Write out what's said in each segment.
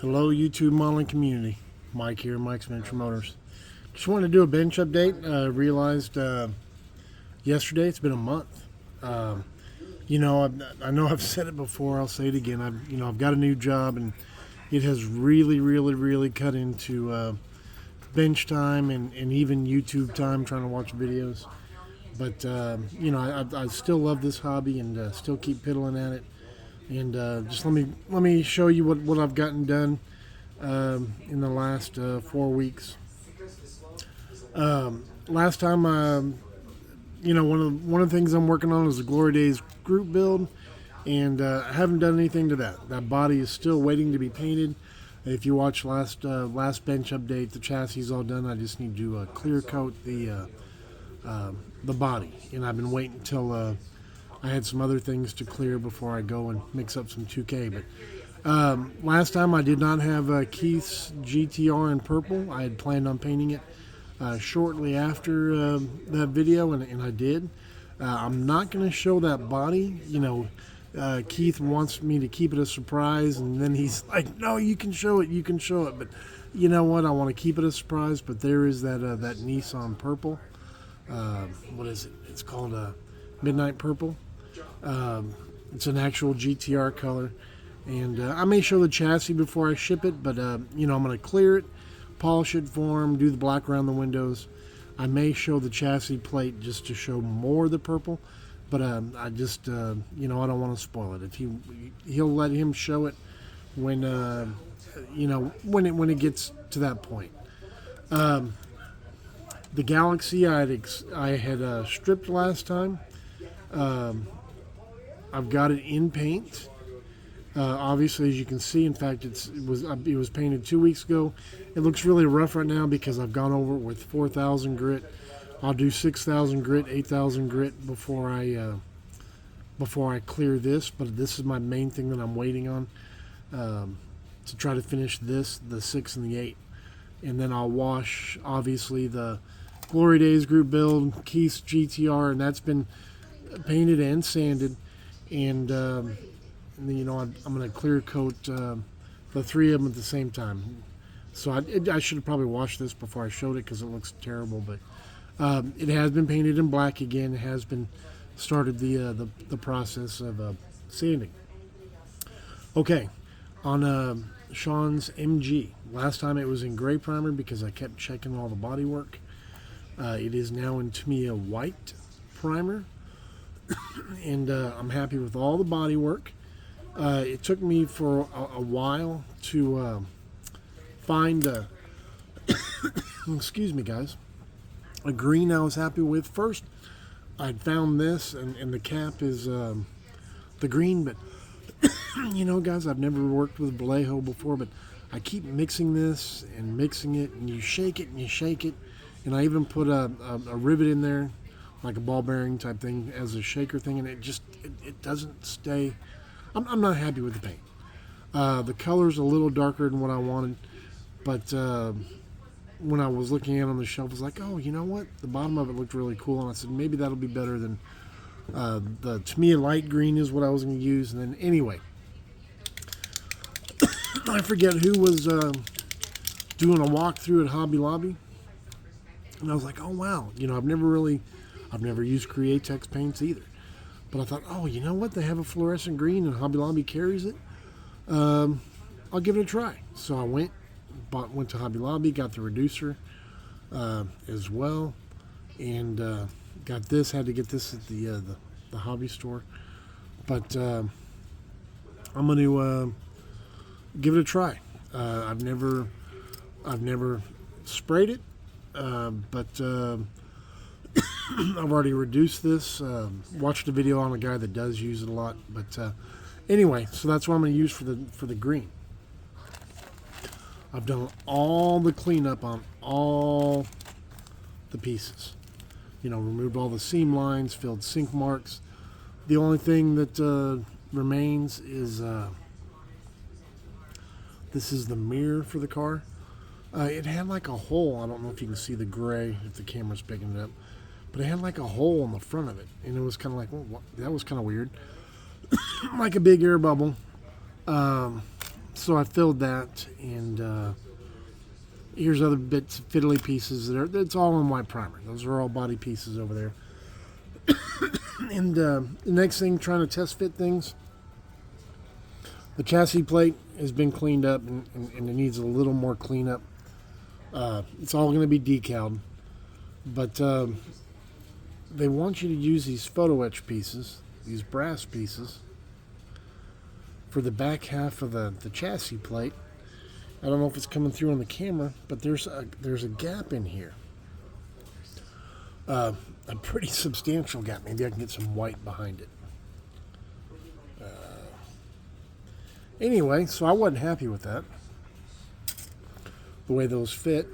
Hello YouTube modeling community, Mike here, Mike's Miniature Motors. Just wanted to do a bench update. Realized yesterday it's been a month. I know I've said it before, I'll say it again. I've got a new job and it has really cut into bench time and even YouTube time trying to watch videos. But I still love this hobby and still keep piddling at it. And just let me show you what I've gotten done in the last 4 weeks. Last time, one of the things I'm working on is the Glory Days group build, and I haven't done anything to that. That body is still waiting to be painted. If you watch last bench update, the chassis is all done. I just need to clear coat the body, and I've been waiting until I had some other things to clear before I go and mix up some 2K. But last time I did not have Keith's GTR in purple. I had planned on painting it shortly after that video, and I did. I'm not going to show that body. Keith wants me to keep it a surprise, and then he's like, no, you can show it. But you know what? I want to keep it a surprise, but there is that Nissan purple. What is it? It's called Midnight Purple. It's an actual GTR color, and I may show the chassis before I ship it, but I'm going to clear it, polish it for him, do the black around the windows. I may show the chassis plate just to show more of the purple, but I just I don't want to spoil it. If he'll let him show it when when it gets to that point. The Galaxie I had stripped last time. I've got it in paint. Obviously, as you can see, in fact, it was painted 2 weeks ago. It looks really rough right now because I've gone over it with 4,000 grit. I'll do 6,000 grit, 8,000 grit before I clear this. But this is my main thing that I'm waiting on to try to finish this, the 6 and the 8, and then I'll wash obviously the Glory Days group build, Keith's GTR, and that's been painted and sanded, and I'm going to clear coat the three of them at the same time. So I should have probably washed this before I showed it because it looks terrible, but it has been painted in black again. It has been started the process of sanding. Okay, on Sean's MG. Last time it was in gray primer because I kept checking all the body work. It is now in Tamiya white primer, and I'm happy with all the body work. It took me for a while to find excuse me guys, a green I was happy with. First I'd found this, and the cap is the green, but guys, I've never worked with Vallejo before, but I keep mixing this and mixing it, and you shake it and you shake it, and I even put a rivet in there, like a ball bearing type thing as a shaker thing, and it doesn't stay. I'm not happy with the paint. The color's a little darker than what I wanted, but when I was looking at it on the shelf, I was like, oh, you know what? The bottom of it looked really cool, and I said maybe that'll be better than the Tamiya light green is what I was going to use. And then anyway, I forget who was doing a walkthrough at Hobby Lobby, and I was like, oh wow, I've never used Createx paints either, but I thought, oh, you know what? They have a fluorescent green, and Hobby Lobby carries it. I'll give it a try. So I went to Hobby Lobby, got the reducer as well, and got this. Had to get this at the hobby store, but I'm going to give it a try. I've never sprayed it, but I've already reduced this. Watched a video on a guy that does use it a lot, but anyway, so that's what I'm going to use for the green. I've done all the cleanup on all the pieces. Removed all the seam lines, filled sink marks. The only thing that remains is this is the mirror for the car. It had like a hole. I don't know if you can see the gray if the camera's picking it up, but it had like a hole in the front of it, and it was kind of like, well, that was kind of weird. Like a big air bubble. So I filled that, and here's other bits, fiddly pieces it's all in white primer. Those are all body pieces over there. And the next thing, trying to test fit things. The chassis plate has been cleaned up, and it needs a little more cleanup. It's all going to be decaled, but they want you to use these photo etch pieces, these brass pieces, for the back half of the chassis plate. I don't know if it's coming through on the camera, but there's a gap in here. A pretty substantial gap. Maybe I can get some white behind it. Anyway, so I wasn't happy with that, the way those fit.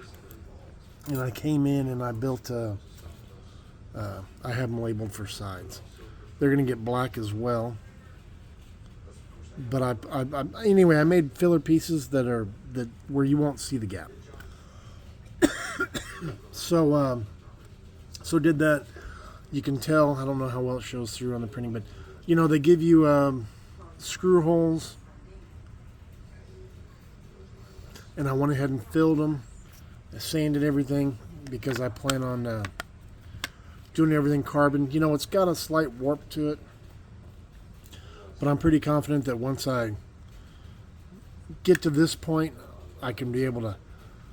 And I came in and I built I have them labeled for sides. They're going to get black as well. But anyway, I made filler pieces that where you won't see the gap. So did that. You can tell. I don't know how well it shows through on the printing, but they give you screw holes, and I went ahead and filled them. I sanded everything because I plan on doing everything carbon. It's got a slight warp to it. But I'm pretty confident that once I get to this point, I can be able to,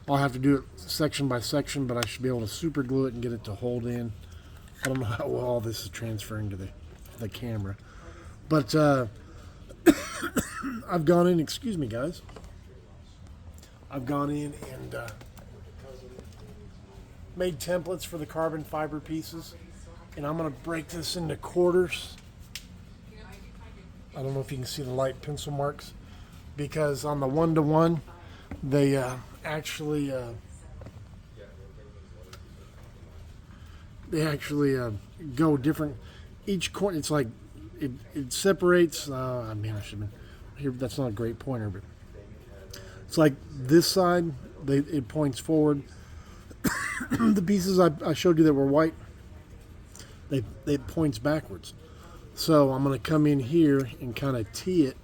I'll have to do it section by section, but I should be able to super glue it and get it to hold in. I don't know how well all this is transferring to the camera. But I've gone in, excuse me guys, I've gone in and made templates for the carbon fiber pieces. And I'm going to break this into quarters. I don't know if you can see the light pencil marks, because on the 1-to-1, they actually go different. Each corner, it's like it separates. I should have been here. That's not a great pointer, but it's like this side. It points forward. The pieces I showed you that were white, it points backwards. So I'm going to come in here and kind of tee it,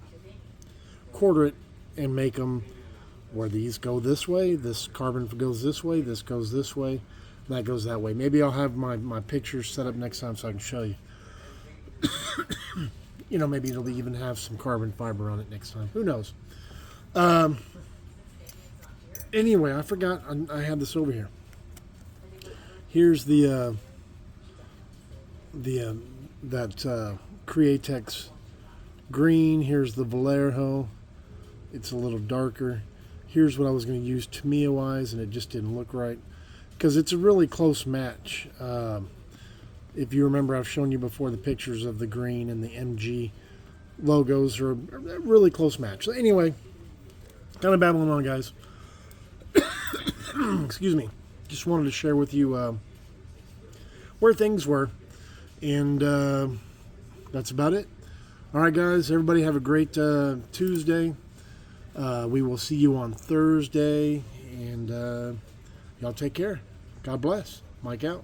quarter it, and make them where these go this way, this carbon goes this way, this goes this way, and that goes that way. Maybe I'll have my pictures set up next time so I can show you. Maybe it'll even have some carbon fiber on it next time. Who knows? Anyway, I forgot I had this over here. Here's that Createx green. Here's the Vallejo. It's a little darker. Here's what I was going to use Tamiya wise, and it just didn't look right because it's a really close match. If you remember, I've shown you before the pictures of the green and the MG logos are a really close match. So anyway, kind of babbling on, guys. Excuse me. Just wanted to share with you where things were. And that's about it. All right, guys. Everybody have a great Tuesday. We will see you on Thursday. And y'all take care. God bless. Mike out.